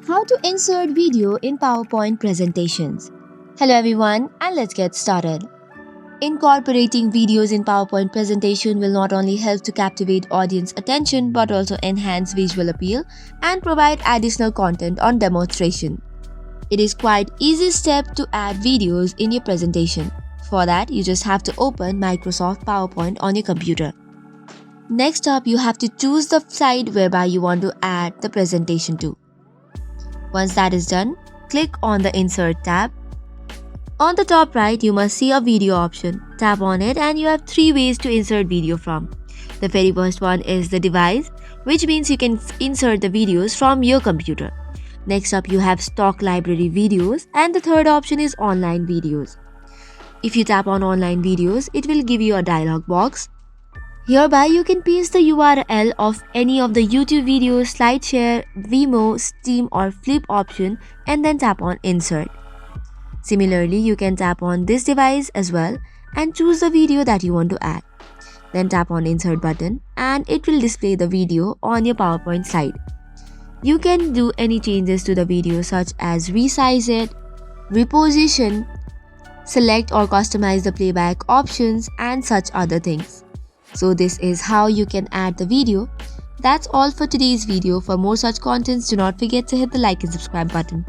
How to insert video in PowerPoint presentations. Hello everyone, and let's get started. Incorporating videos in PowerPoint presentation will not only help to captivate audience attention but also enhance visual appeal and provide additional content on demonstration. It is quite easy step to add videos in your presentation. For that, you just have to open Microsoft PowerPoint on your computer. Next up, you have to choose the slide whereby you want to add the presentation to. Once that is done, click on the Insert tab. On the top right, you must see a video option. Tap on it and you have 3 ways to insert video from. The very first one is the device, which means you can insert the videos from your computer. Next up, you have stock library videos, and the third option is online videos. If you tap on online videos, it will give you a dialog box. Hereby, you can paste the URL of any of the YouTube videos, SlideShare, Vimeo, Steam or Flip option and then tap on Insert. Similarly, you can tap on this device as well and choose the video that you want to add. Then tap on Insert button and it will display the video on your PowerPoint slide. You can do any changes to the video such as resize it, reposition, select or customize the playback options and such other things. So this is how you can add the video. That's all for today's video. For more such contents, do not forget to hit the like and subscribe button.